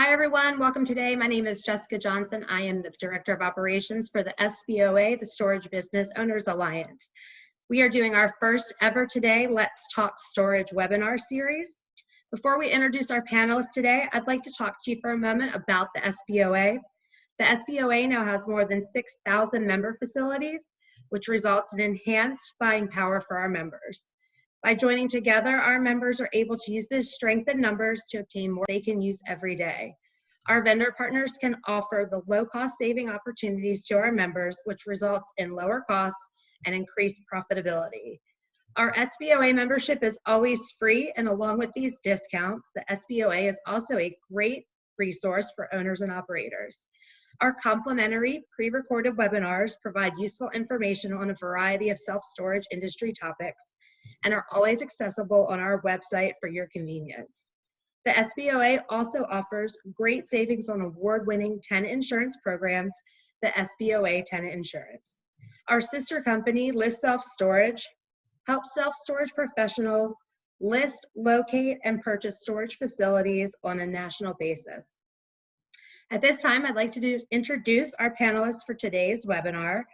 Hi, everyone. Welcome today. My name is Jessica Johnson. I am the Director of Operations for the SBOA, the Storage Business Owners Alliance. We are doing our first ever today, Let's Talk Storage webinar series. Before we introduce our panelists today, I'd like to talk to you for a moment about the SBOA. The SBOA now has more than 6,000 member facilities, which results in enhanced buying power for our members. By joining together, our members are able to use this strength in numbers to obtain more they can use every day. Our vendor partners can offer the low-cost saving opportunities to our members, which results in lower costs and increased profitability. Our SBOA membership is always free, and along with these discounts, the SBOA is also a great resource for owners and operators. Our complimentary pre-recorded webinars provide useful information on a variety of self-storage industry topics and are always accessible on our website for your convenience. The SBOA also offers great savings on award-winning tenant insurance programs, the SBOA Tenant Insurance. Our sister company, List Self Storage, helps self-storage professionals list, locate, and purchase storage facilities on a national basis. At this time, I'd like to introduce our panelists for today's webinar.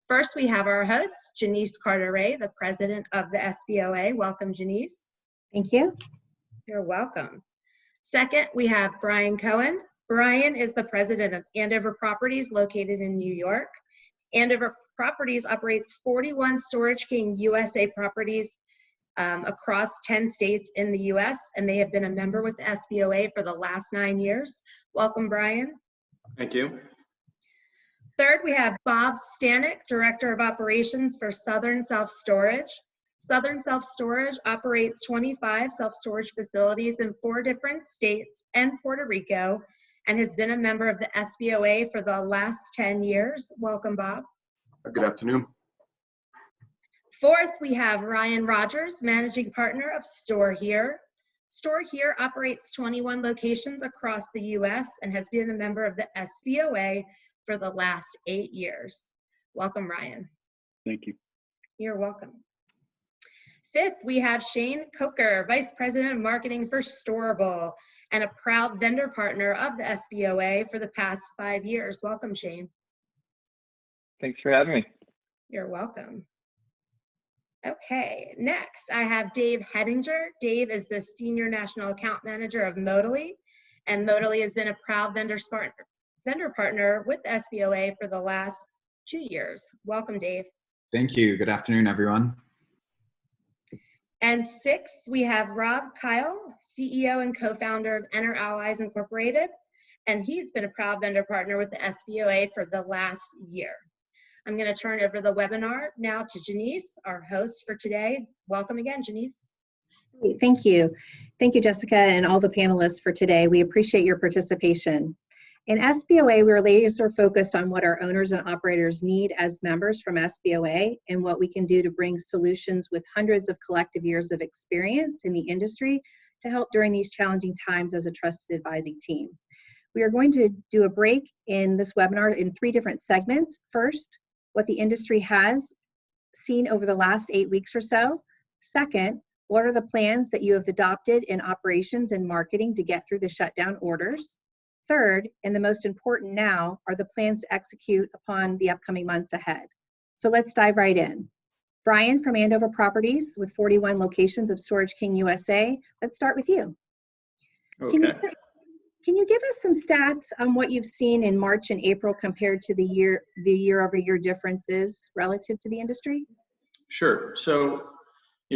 First, we have our host, Jeniece Carter-Rae, the president of the SBOA. Welcome, Jeniece. Thank you. You're welcome. Second, we have Brian Cohen. Brian is the president of Andover Properties located in New York. Andover Properties operates 41 Storage King USA properties across 10 states in the US, and they have been a member with the SBOA for the last 9 years. Welcome, Brian. Thank you. Third, we have Bob Stanek, Director of Operations for Southern Self Storage. Southern Self Storage operates 25 self-storage facilities in 4 different states and Puerto Rico, and has been a member of the SBOA for the last 10 years. Welcome, Bob. Good afternoon. Fourth, we have Ryan Rogers, Managing Partner of Store Here. Store Here operates 21 locations across the US and has been a member of the SBOA for the last 8 years. Welcome, Ryan. Thank you. You're welcome. Fifth, we have Shane Coker, Vice President of Marketing for Storable and a proud vendor partner of the SBOA for the past 5 years. Welcome, Shane. Thanks for having me. You're welcome. Okay, next I have Dave Hedinger. Dave is the Senior National Account Manager of Modally, and Modally has been a proud vendor partner with the SBOA for the last 2 years. Welcome, Dave. Thank you. Good afternoon, everyone. And sixth, we have Rob Kyle, CEO and co-founder of Enter Allies Incorporated, and he's been a proud vendor partner with the SBOA for the last year. I'm going to turn over the webinar now to Jeniece, our host for today. Welcome again, Jeniece. Thank you. Thank you, Jessica, and all the panelists for today. We appreciate your participation. In SBOA, we're laser focused on what our owners and operators need as members from SBOA and what we can do to bring solutions with hundreds of collective years of experience in the industry to help during these challenging times as a trusted advising team. We are going to do a break in this webinar in 3 different segments. First, what the industry has seen over the last 8 weeks or so. Second, what are the plans that you have adopted in operations and marketing to get through the shutdown orders? Third, and the most important now, are the plans to execute upon the upcoming months ahead. So let's dive right in. Brian from Andover Properties with 41 locations of Storage King USA, let's start with you. Okay. Can you give us some stats on what you've seen in March and April compared to the year-over-year differences relative to the industry? Sure. So,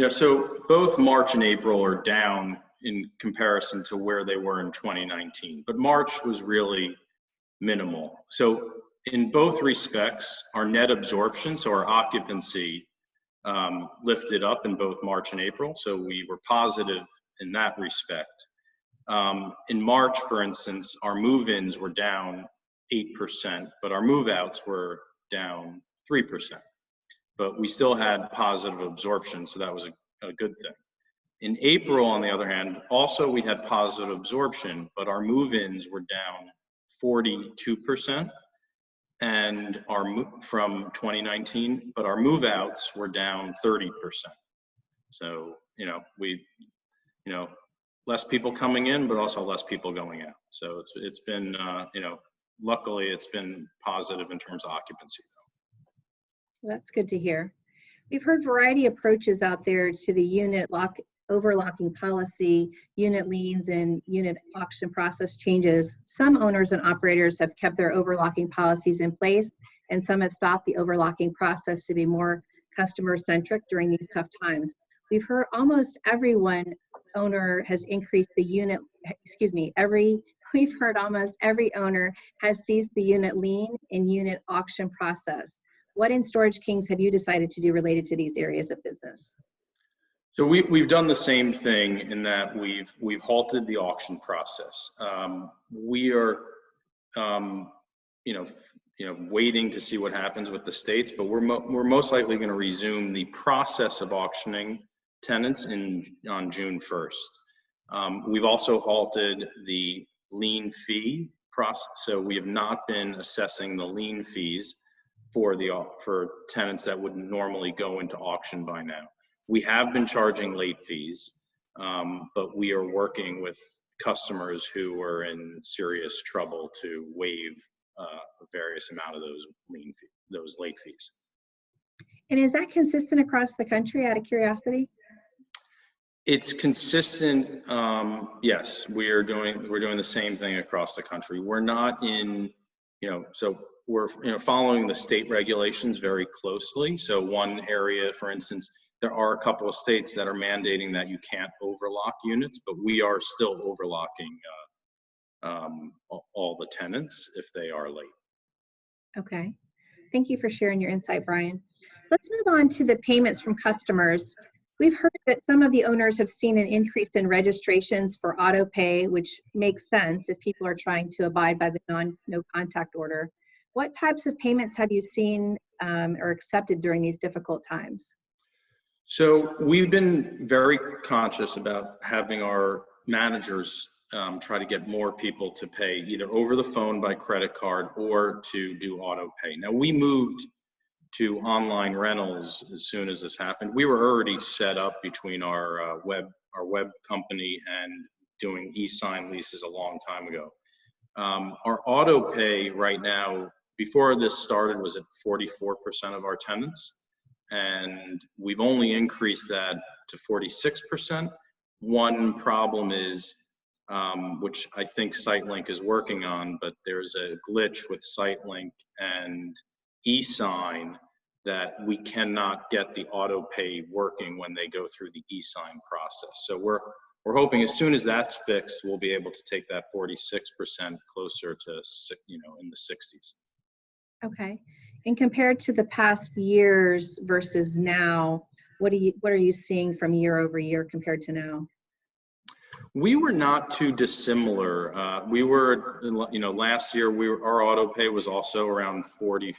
so both March and April are down in comparison to where they were in 2019, but March was really minimal. So in both respects, our net absorption, so our occupancy, lifted up in both March and April. So we were positive in that respect. In March, for instance, our move-ins were down 8%, but our move-outs were down 3%. But we still had positive absorption, so that was a good thing. In April, on the other hand, also we had positive absorption, but our move-ins were down 42% and from 2019, but our move-outs were down 30%. So, less people coming in, but also less people going out. So it's been, luckily it's been positive in terms of occupancy. Well, that's good to hear. We've heard variety of approaches out there to the overlocking policy, unit liens, and unit auction process changes. Some owners and operators have kept their overlocking policies in place, and some have stopped the overlocking process to be more customer-centric during these tough times. We've heard almost owner has increased the unit, we've heard almost every owner has ceased the unit lien and unit auction process. What in Storage Kings have you decided to do related to these areas of business? So we've done the same thing in that we've halted the auction process. We are, waiting to see what happens with the states, but we're most likely going to resume the process of auctioning tenants on June 1st. We've also halted the lien fee process, so we have not been assessing the lien fees for tenants that would normally go into auction by now. We have been charging late fees, but we are working with customers who are in serious trouble to waive a various amount of those late fees. And is that consistent across the country, out of curiosity? It's consistent. Yes, we're doing the same thing across the country. We're not in, so we're following the state regulations very closely. So one area, for instance, there are a couple of states that are mandating that you can't overlock units, but we are still overlocking all the tenants if they are late. Okay. Thank you for sharing your insight, Brian. Let's move on to the payments from customers. We've heard that some of the owners have seen an increase in registrations for auto pay, which makes sense if people are trying to abide by the no contact order. What types of payments have you seen or accepted during these difficult times? So we've been very conscious about having our managers try to get more people to pay either over the phone by credit card or to do auto pay. Now, we moved to online rentals as soon as this happened. We were already set up between our web company and doing e-sign leases a long time ago. Our auto pay right now, before this started, was at 44% of our tenants, and we've only increased that to 46%. One problem is, which I think SiteLink is working on, but there's a glitch with SiteLink and e-sign that we cannot get the auto pay working when they go through the e-sign process. So we're hoping as soon as that's fixed, we'll be able to take that 46% closer to, in the 60s. Okay. And compared to the past years versus now, what are you seeing from year over year compared to now? We were not too dissimilar. We were, last year our auto pay was also around 44%.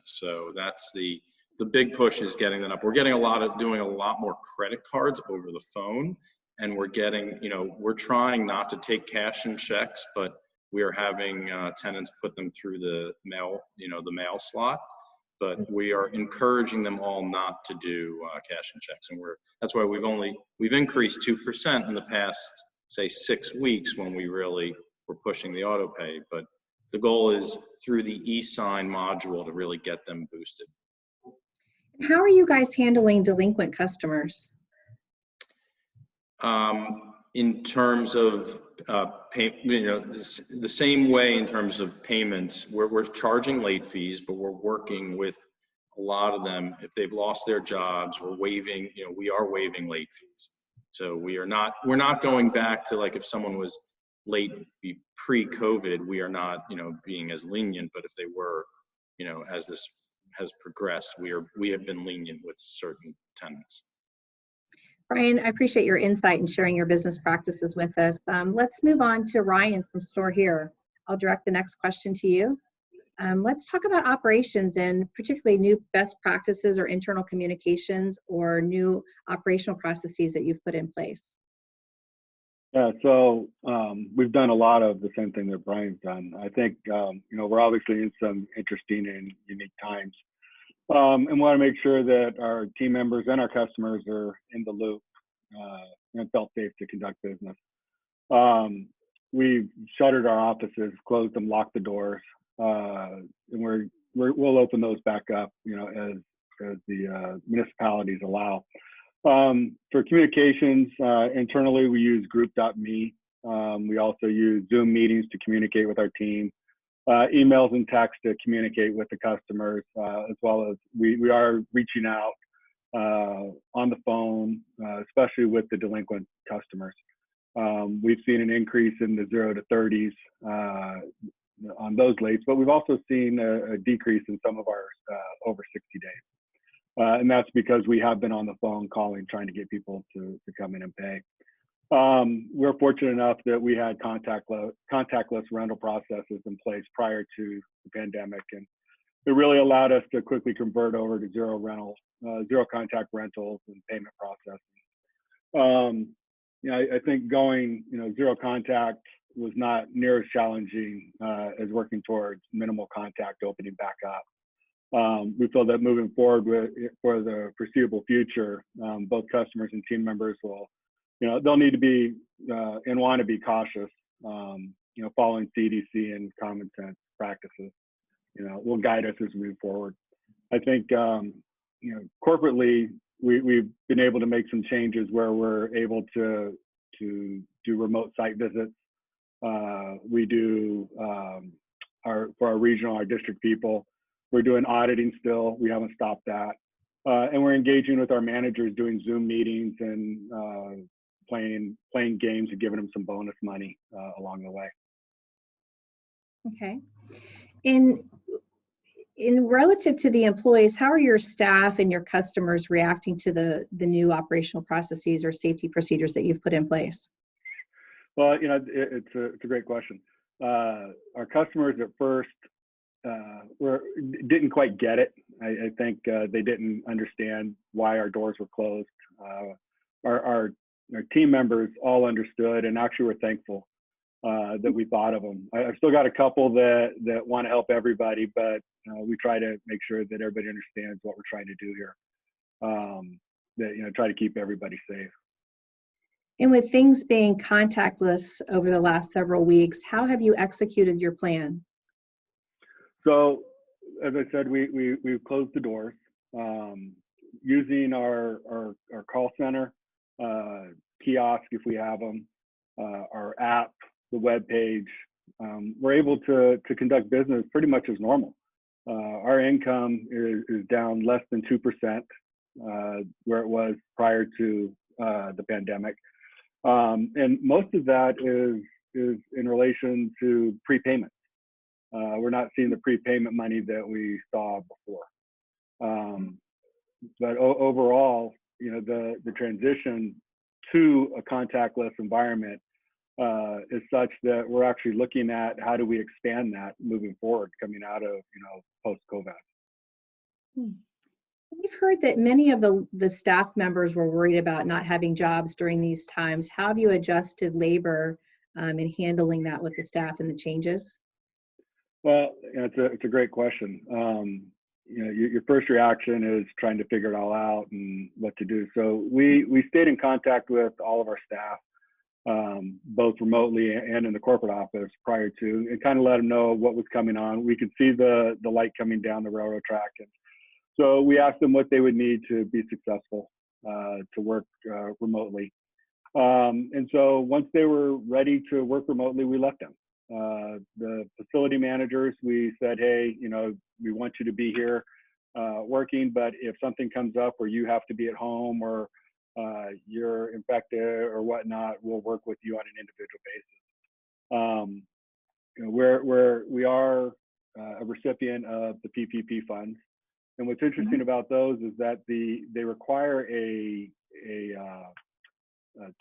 So that's the big push is getting that up. We're getting doing a lot more credit cards over the phone, and we're getting, we're trying not to take cash and checks, but we are having tenants put them through the mail, the mail slot. But we are encouraging them all not to do cash and checks, and that's why we've increased 2% in the past, say, 6 weeks when we really were pushing the auto pay. But the goal is through the e-sign module to really get them boosted. How are you guys handling delinquent customers? In terms of the same way in terms of payments, we're charging late fees, but we're working with a lot of them. If they've lost their jobs, we are waiving late fees. So we're not going back to, like, if someone was late pre-COVID, we are not, being as lenient, but if they were, as this has progressed, we have been lenient with certain tenants. Brian, I appreciate your insight and sharing your business practices with us. Let's move on to Ryan from Store Here. I'll direct the next question to you. Let's talk about operations and particularly new best practices or internal communications or new operational processes that you've put in place. Yeah, so we've done a lot of the same thing that Brian's done. I think, we're obviously in some interesting and unique times. And want to make sure that our team members and our customers are in the loop. and felt safe to conduct business. We've shuttered our offices, closed them, locked the doors, and we'll open those back up, as the municipalities allow. For communications, internally we use group.me. We also use Zoom meetings to communicate with our team, emails and text to communicate with the customers, as well as we are reaching out on the phone, especially with the delinquent customers. We've seen an increase in the 0 to 30s on those lates, but we've also seen a decrease in some of our over 60 days. And that's because we have been on the phone calling, trying to get people to come in and pay. We're fortunate enough that we had contactless rental processes in place prior to the pandemic, and it really allowed us to quickly convert over to zero contact rentals and payment processing. I think going, zero contact was not near as challenging as working towards minimal contact opening back up. We feel that moving forward for the foreseeable future, both customers and team members will, they'll need to be and want to be cautious, following CDC and common sense practices, will guide us as we move forward. I think, corporately, we've been able to make some changes where we're able to do remote site visits. We do, for our regional, our district people, we're doing auditing still. We haven't stopped that. And we're engaging with our managers, doing Zoom meetings and playing games and giving them some bonus money along the way. Okay. In relative to the employees, how are your staff and your customers reacting to the new operational processes or safety procedures that you've put in place? Well, it's a great question. Our customers at first didn't quite get it. I think they didn't understand why our doors were closed. Our team members all understood, and actually were thankful that we thought of them. I've still got a couple that want to help everybody, but we try to make sure that everybody understands what we're trying to do here. Try to keep everybody safe. And with things being contactless over the last several weeks, how have you executed your plan? So, as I said, we've closed the doors, using our call center, kiosk if we have them, our app, the web page. We're able to conduct business pretty much as normal. Our income is down less than 2%, where it was prior to the pandemic. And most of that is in relation to prepayments. We're not seeing the prepayment money that we saw before. But overall, the transition to a contactless environment is such that we're actually looking at how do we expand that moving forward, coming out of post-COVID. We've heard that many of the staff members were worried about not having jobs during these times. How have you adjusted labor in handling that with the staff and the changes? Well, it's a great question. Your first reaction is trying to figure it all out and what to do. So we stayed in contact with all of our staff, both remotely and in the corporate office prior to, and kind of let them know what was coming on. We could see the light coming down the railroad track. And so we asked them what they would need to be successful to work remotely. And so once they were ready to work remotely, we left them. The facility managers, we said, hey, we want you to be here working, but if something comes up where you have to be at home or you're infected or whatnot, we'll work with you on an individual basis. We are a recipient of the PPP funds. And what's interesting about those is that they require a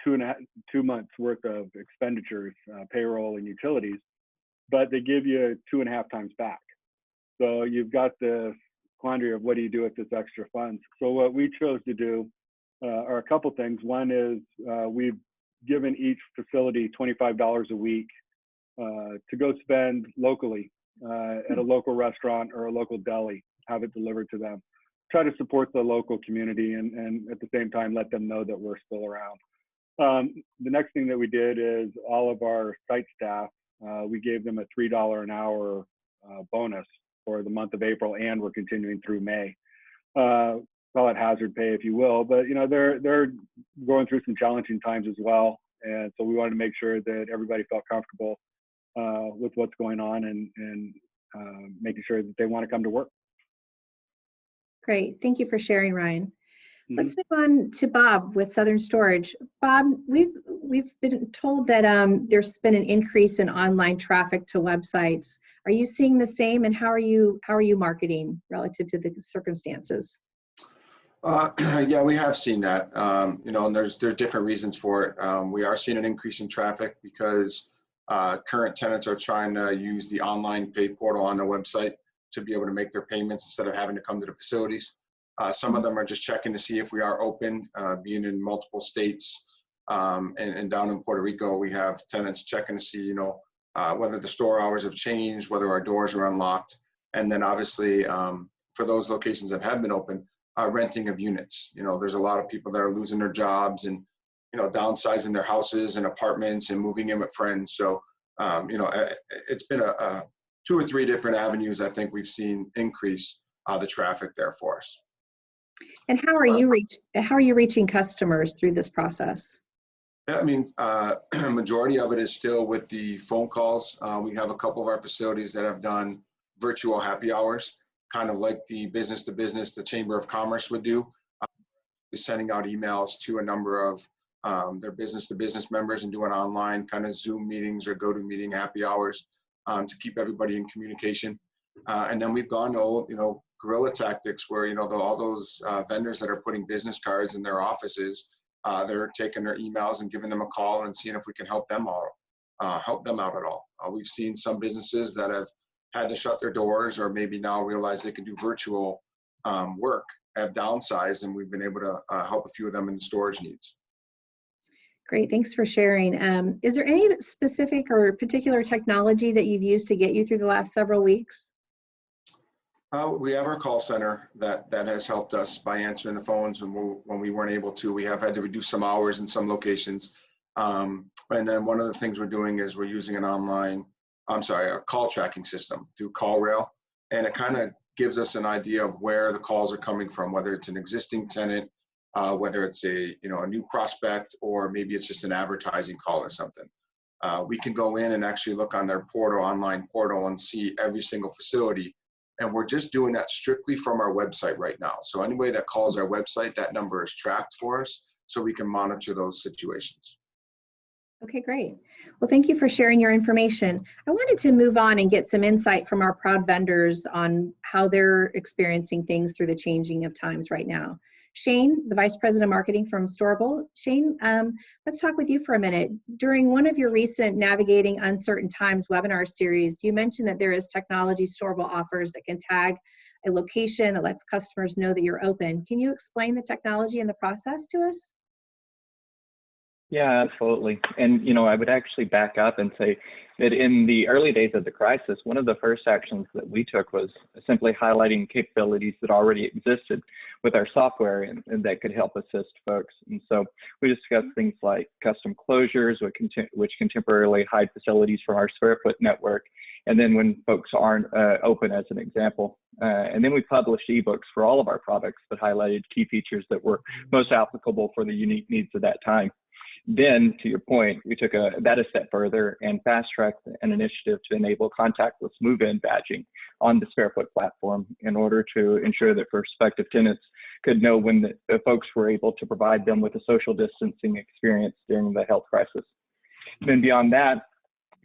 2 months worth of expenditures, payroll and utilities, but they give you 2.5 times back. So you've got this quandary of what do you do with this extra funds? So what we chose to do are a couple things. One is we've given each facility $25 a week to go spend locally at a local restaurant or a local deli, have it delivered to them. Try to support the local community and at the same time let them know that we're still around. The next thing that we did is all of our site staff, we gave them a $3 an hour bonus for the month of April, and we're continuing through May. Call it hazard pay, if you will, but you know, they're going through some challenging times as well, and so we wanted to make sure that everybody felt comfortable with what's going on, and making sure that they want to come to work. Great, thank you for sharing, Ryan. Let's move on to Bob with Southern Storage. Bob, we've been told that there's been an increase in online traffic to websites. Are you seeing the same, and how are you marketing relative to the circumstances? Yeah, we have seen that. You know, and there's different reasons for it. We are seeing an increase in traffic because current tenants are trying to use the online pay portal on their website to be able to make their payments instead of having to come to the facilities. Some of them are just checking to see if we are open, being in multiple states, and down in Puerto Rico, we have tenants checking to see, you know, whether the store hours have changed, whether our doors are unlocked, and then obviously for those locations that have been open, renting of units. You know, there's a lot of people that are losing their jobs and, you know, downsizing their houses and apartments and moving in with friends. So, you know, it's been a 2 or 3 different avenues I think we've seen increase the traffic there for us. And how are you reaching customers through this process? Yeah, I mean, majority of it is still with the phone calls. We have a couple of our facilities that have done virtual happy hours, kind of like the business to business, the Chamber of Commerce would do. Sending out emails to a number of their business to business members and doing online kind of Zoom meetings or GoToMeeting happy hours to keep everybody in communication. And then we've gone to, you know, guerrilla tactics where, you know, all those vendors that are putting business cards in their offices, they're taking their emails and giving them a call and seeing if we can help them out at all. We've seen some businesses that have had to shut their doors or maybe now realize they can do virtual work, have downsized, and we've been able to help a few of them in the storage needs. Great, thanks for sharing. Is there any specific or particular technology that you've used to get you through the last several weeks? We have our call center that has helped us by answering the phones when we weren't able to. We have had to reduce some hours in some locations. And then one of the things we're doing is we're using a call tracking system through CallRail. And it kind of gives us an idea of where the calls are coming from, whether it's an existing tenant, whether it's a new prospect, or maybe it's just an advertising call or something. We can go in and actually look on their online portal and see every single facility. And we're just doing that strictly from our website right now. So anybody that calls our website, that number is tracked for us so we can monitor those situations. Okay, great. Well, thank you for sharing your information. I wanted to move on and get some insight from our proud vendors on how they're experiencing things through the changing of times right now. Shane, the Vice President of Marketing from Storable. Shane, let's talk with you for a minute. During one of your recent Navigating Uncertain Times webinar series, you mentioned that there is technology Storable offers that can tag a location that lets customers know that you're open. Can you explain the technology and the process to us? Yeah, absolutely. And, you know, I would actually back up and say that in the early days of the crisis, one of the first actions that we took was simply highlighting capabilities that already existed with our software and that could help assist folks. And so we discussed things like custom closures, which can temporarily hide facilities from our square foot network. And then when folks aren't open, as an example. And then we published ebooks for all of our products that highlighted key features that were most applicable for the unique needs of that time. Then, to your point, we took that a step further and fast-tracked an initiative to enable contactless move-in badging on the Square Foot platform in order to ensure that prospective tenants could know when the folks were able to provide them with a social distancing experience during the health crisis. Then beyond that,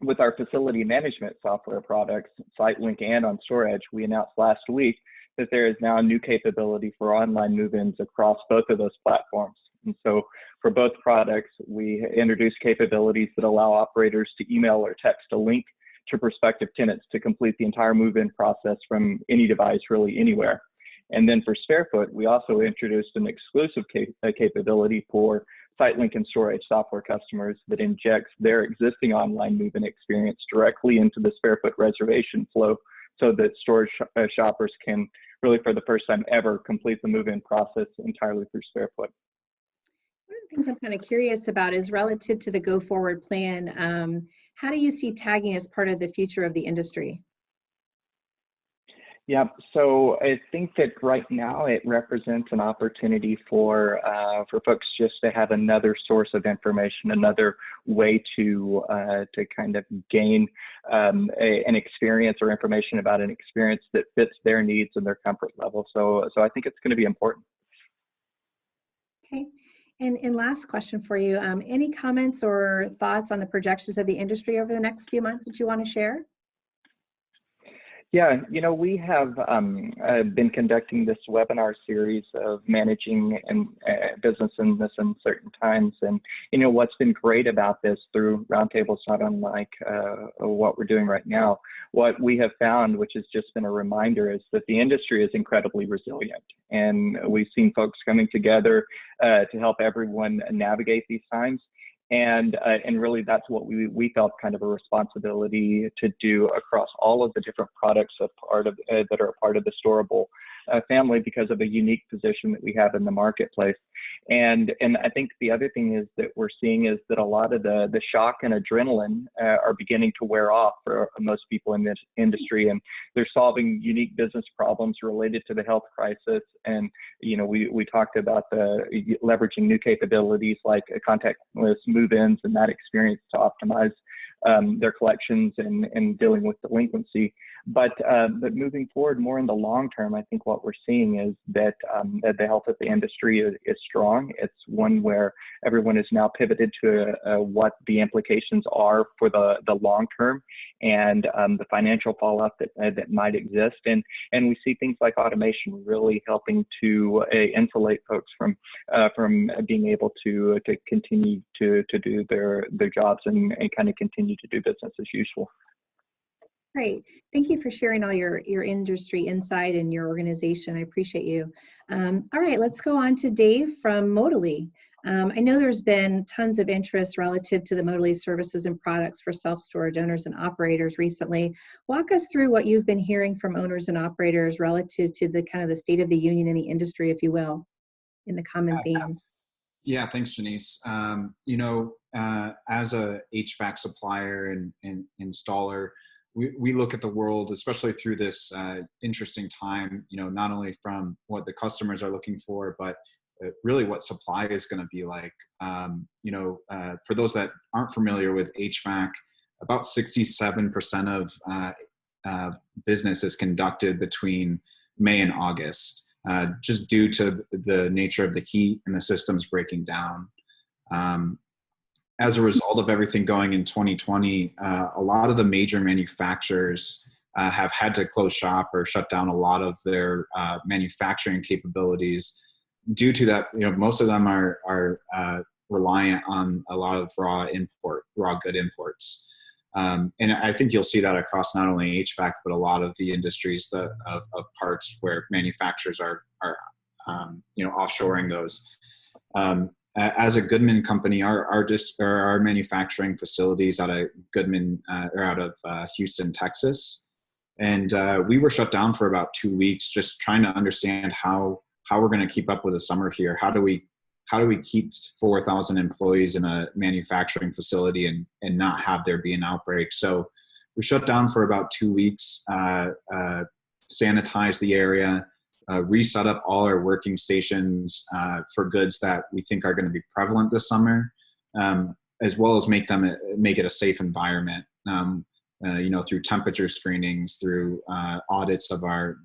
with our facility management software products, SiteLink and on StoreEdge, we announced last week that there is now a new capability for online move-ins across both of those platforms. And so for both products, we introduced capabilities that allow operators to email or text a link to prospective tenants to complete the entire move-in process from any device, really anywhere. And then for SpareFoot, we also introduced an exclusive capability for SiteLink and StoreEdge software customers that injects their existing online move-in experience directly into the SpareFoot reservation flow so that storage shoppers can really, for the first time ever, complete the move-in process entirely through SpareFoot. One of of the things I'm kind of curious about is relative to the go forward plan. How do you see tagging as part of the future of the industry? Yeah, so I think that right now it represents an opportunity for folks just to have another source of information, another way to kind of gain an experience or information about an experience that fits their needs and their comfort level. So I think it's going to be important. Okay, and last question for you: any comments or thoughts on the projections of the industry over the next few months that you want to share? Yeah, you know, we have been conducting this webinar series of managing and business in this uncertain times. And, you know, what's been great about this through roundtables, not unlike what we're doing right now, what we have found, which has just been a reminder, is that the industry is incredibly resilient. And we've seen folks coming together to help everyone navigate these times. And really that's what we felt kind of a responsibility to do across all of the different products that are a part of the Storable family, because of a unique position that we have in the marketplace. And I think the other thing is that we're seeing is that a lot of the shock and adrenaline are beginning to wear off for most people in this industry, and they're solving unique business problems related to the health crisis. And, you know, we talked about the leveraging new capabilities like contactless move-ins and that experience to optimize their collections and dealing with delinquency. But moving forward more in the long term, I think what we're seeing is that the health of the industry is strong. It's one where everyone is now pivoted to what the implications are for the long term and the financial fallout that might exist. And we see things like automation really helping to insulate folks from being able to continue to do their jobs and kind of continue to do business as usual. Great. Thank you for sharing all your industry insight and your organization. I appreciate you. All right, let's go on to Dave from Modally. I know there's been tons of interest relative to the Modally services and products for self-storage owners and operators recently. Walk us through what you've been hearing from owners and operators relative to the kind of the state of the union in the industry, if you will, in the common themes. Yeah, thanks, Jeniece. You know, as a HVAC supplier and installer, we look at the world, especially through this interesting time, you know, not only from what the customers are looking for, but really what supply is going to be like. You know, for those that aren't familiar with HVAC, about 67% of business is conducted between May and August, just due to the nature of the heat and the systems breaking down. As a result of everything going in 2020, a lot of the major manufacturers have had to close shop or shut down a lot of their manufacturing capabilities. Due to that, you know, most of them are reliant on a lot of raw good imports. And I think you'll see that across not only HVAC, but a lot of the industries of parts where manufacturers are you know, offshoring those. As a Goodman company, our manufacturing facilities out of Goodman or out of Houston, Texas, and we were shut down for about 2 weeks, just trying to understand how we're going to keep up with the summer here. How do we keep 4,000 employees in a manufacturing facility and not have there be an outbreak? So we shut down for about 2 weeks, sanitized the area. Reset up all our working stations for goods that we think are going to be prevalent this summer, as well as make it a safe environment. You know, through temperature screenings, through audits of our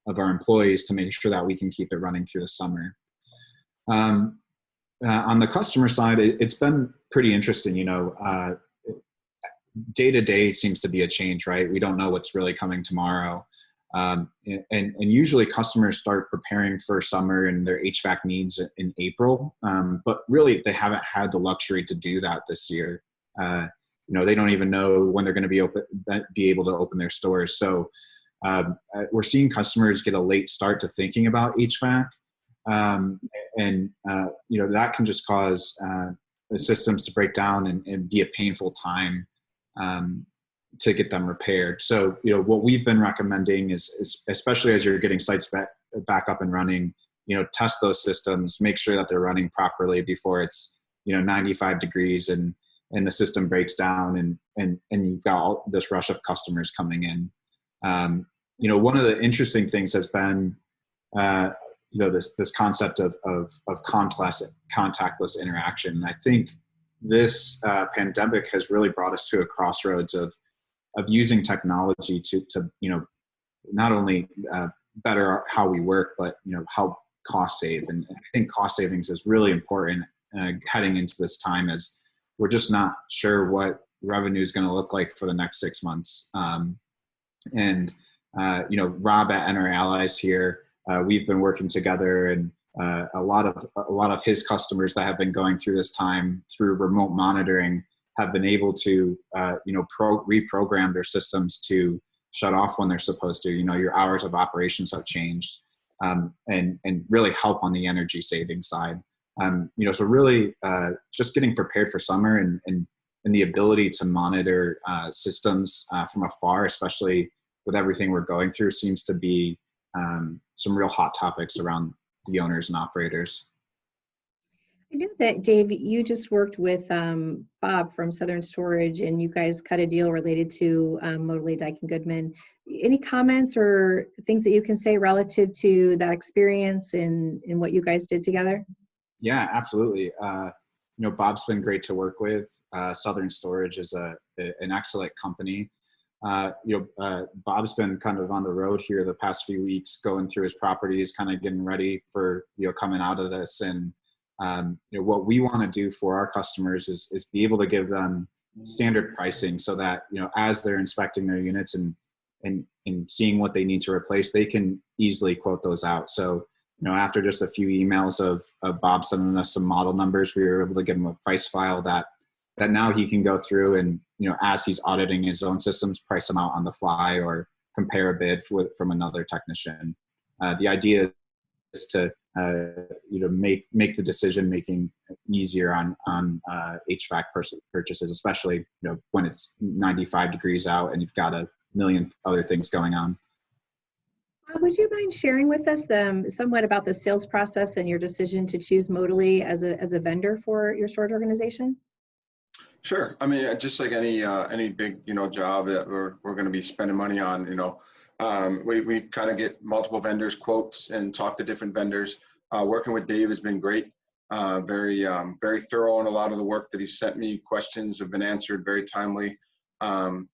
employees to make sure that we can keep it running through the summer. On the customer side, it's been pretty interesting. You know, day to day seems to be a change, right? We don't know what's really coming tomorrow. And usually customers start preparing for summer and their HVAC needs in April, but really they haven't had the luxury to do that this year. You know, they don't even know when they're going to be able to open their stores. So we're seeing customers get a late start to thinking about HVAC, and you know, that can just cause the systems to break down and be a painful time to get them repaired. So, you know, what we've been recommending is especially as you're getting sites back up and running, test those systems, make sure that they're running properly before it's 95 degrees and the system breaks down and you've got all this rush of customers coming in. One of the interesting things has been this concept of contactless interaction. I think this pandemic has really brought us to a crossroads of using technology to not only better how we work, but help cost save. And I think cost savings is really important heading into this time, as we're just not sure what revenue is going to look like for the next 6 months. Rob at NR Allies here, we've been working together, and a lot of his customers that have been going through this time through remote monitoring have been able to reprogram their systems to shut off when they're supposed to. Your hours of operations have changed, and really help on the energy saving side. So really just getting prepared for summer and the ability to monitor systems from afar, especially with everything we're going through, seems to be some real hot topics around the owners and operators. I know that, Dave, you just worked with Bob from Southern Storage, and you guys cut a deal related to Modally Dyke and Goodman. Any comments or things that you can say relative to that experience and what you guys did together? Yeah, absolutely. Bob's been great to work with. Southern Storage is an excellent company. Bob's been kind of on the road here the past few weeks, going through his properties, kind of getting ready for coming out of this. And what we want to do for our customers is be able to give them standard pricing, so that as they're inspecting their units and seeing what they need to replace, they can easily quote those out. So after just a few emails of Bob sending us some model numbers, we were able to give him a price file that now he can go through and as he's auditing his own systems, price them out on the fly or compare a bid from another technician. The idea is to make the decision making easier on HVAC purchases, especially when it's 95 degrees out and you've got a million other things going on. Would you mind sharing with us somewhat about the sales process and your decision to choose Modally as a vendor for your storage organization? Sure. I mean, just like any big job that we're going to be spending money on, we kind of get multiple vendors quotes and talk to different vendors. Working with Dave has been great. Very thorough in a lot of the work that he sent me. Questions have been answered very timely. And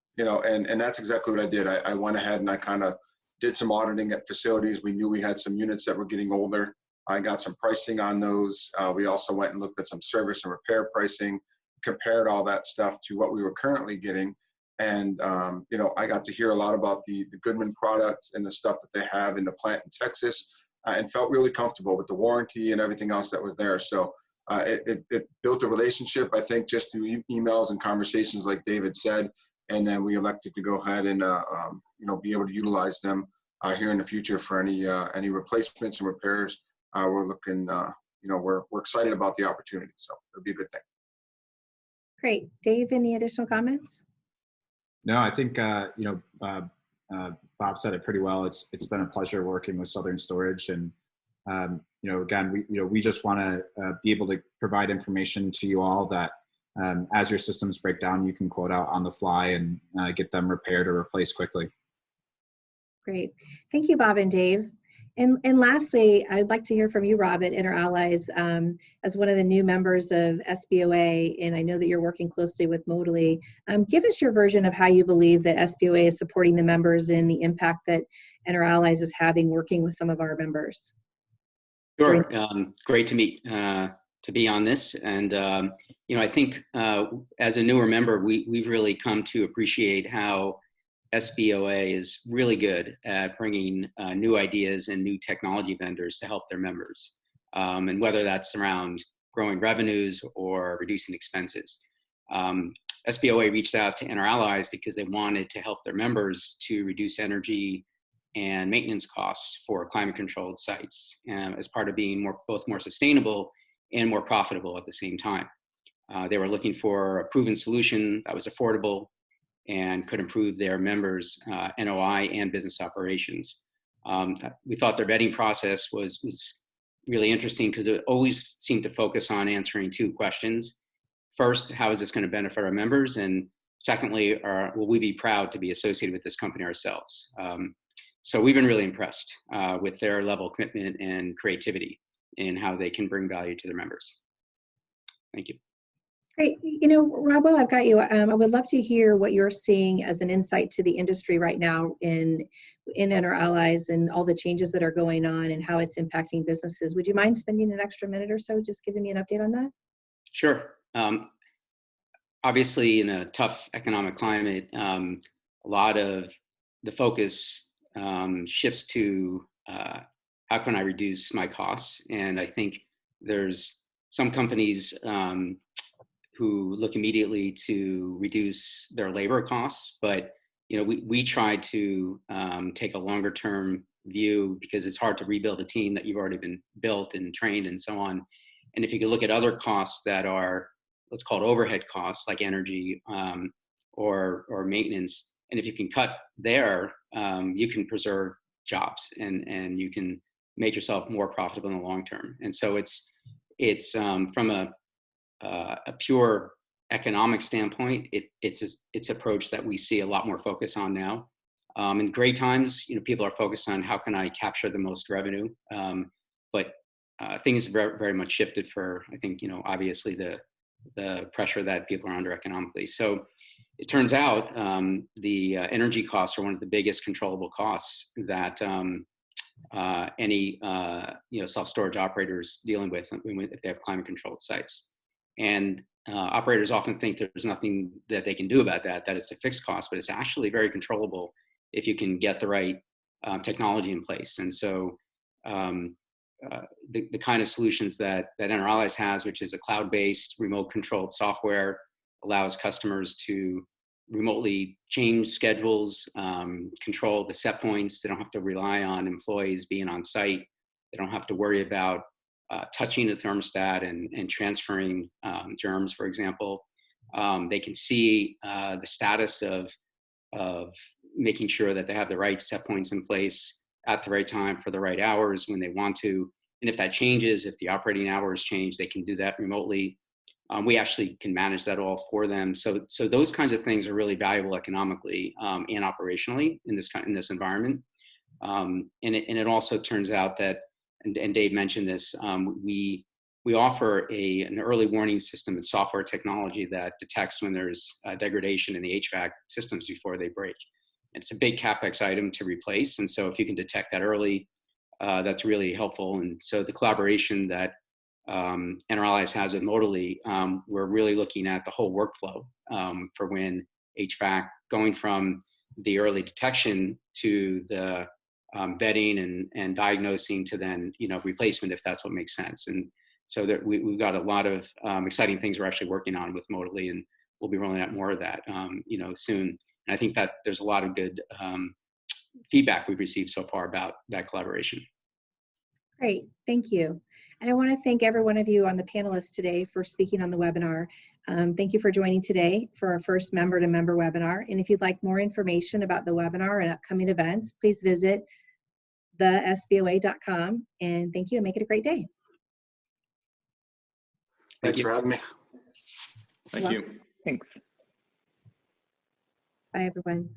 that's exactly what I did. I went ahead and I kind of did some auditing at facilities. We knew we had some units that were getting older. I got some pricing on those. We also went and looked at some service and repair pricing, compared all that stuff to what we were currently getting. And, I got to hear a lot about the Goodman products and the stuff that they have in the plant in Texas, and felt really comfortable with the warranty and everything else that was there. So it built a relationship, I think, just through emails and conversations, like David said. And then we elected to go ahead and, be able to utilize them here in the future for any replacements and repairs. We're looking, we're excited about the opportunity. So it'll be a good thing. Great. Dave, any additional comments? No, I think, Bob said it pretty well. It's been a pleasure working with Southern Storage. And, again, we just want to be able to provide information to you all that as your systems break down, you can quote out on the fly and get them repaired or replaced quickly. Great. Thank you, Bob and Dave. And lastly, I'd like to hear from you, Rob, at Inter Allies, as one of the new members of SBOA, and I know that you're working closely with Modally. Give us your version of how you believe that SBOA is supporting the members and the impact that Inter Allies is having working with some of our members. Sure. Great to meet, to be on this. And, I think as a newer member, we've really come to appreciate how SBOA is really good at bringing new ideas and new technology vendors to help their members. And whether that's around growing revenues or reducing expenses. SBOA reached out to Inter Allies because they wanted to help their members to reduce energy and maintenance costs for climate controlled sites as part of being both more sustainable and more profitable at the same time. They were looking for a proven solution that was affordable and could improve their members' NOI and business operations. We thought their vetting process was really interesting because it always seemed to focus on answering two questions. First, how is this going to benefit our members? And secondly, will we be proud to be associated with this company ourselves? So we've been really impressed with their level of commitment and creativity in how they can bring value to their members. Thank you. Great. You know, Rob, while I've got you, I would love to hear what you're seeing as an insight to the industry right now in our allies and all the changes that are going on and how it's impacting businesses. Would you mind spending an extra minute or so just giving me an update on that? Sure. Obviously, in a tough economic climate, a lot of the focus shifts to how can I reduce my costs? And I think there's some companies who look immediately to reduce their labor costs, but we try to take a longer term view because it's hard to rebuild a team that you've already been built and trained and so on. And if you could look at other costs that are, let's call it overhead costs like energy or maintenance, and if you can cut there, you can preserve jobs and you can make yourself more profitable in the long term. And so it's from a pure economic standpoint, it's approach that we see a lot more focus on now. In great times, people are focused on how can I capture the most revenue, but things very, very much shifted for, I think, obviously the pressure that people are under economically. So it turns out the energy costs are one of the biggest controllable costs that any self-storage operators dealing with if they have climate controlled sites. And operators often think there's nothing that they can do about that is a fixed cost, but it's actually very controllable if you can get the right technology in place. And so the kind of solutions that Enterallies has, which is a cloud-based remote controlled software, allows customers to remotely change schedules, control the set points. They don't have to rely on employees being on site. They don't have to worry about touching the thermostat and transferring germs, for example. They can see the status of making sure that they have the right set points in place at the right time for the right hours when they want to. And if that changes, if the operating hours change, they can do that remotely. We actually can manage that all for them. So those kinds of things are really valuable economically and operationally in this environment. And it also turns out that, and Dave mentioned this, we offer an early warning system and software technology that detects when there's degradation in the HVAC systems before they break. It's a big CapEx item to replace. And so if you can detect that early, that's really helpful. And so the collaboration that Enterallies has with Modally, we're really looking at the whole workflow for when HVAC, going from the early detection to the vetting and diagnosing to then replacement if that's what makes sense. And so that we've got a lot of exciting things we're actually working on with Modally, and we'll be rolling out more of that soon. And I think that there's a lot of good feedback we've received so far about that collaboration. Great, thank you. And I want to thank every one of you on the panelists today for speaking on the webinar. Thank you for joining today for our first member-to-member webinar. And if you'd like more information about the webinar and upcoming events, please visit thesboa.com. And thank you and make it a great day. Thanks for having me. Thank you. Thanks. Bye, everyone.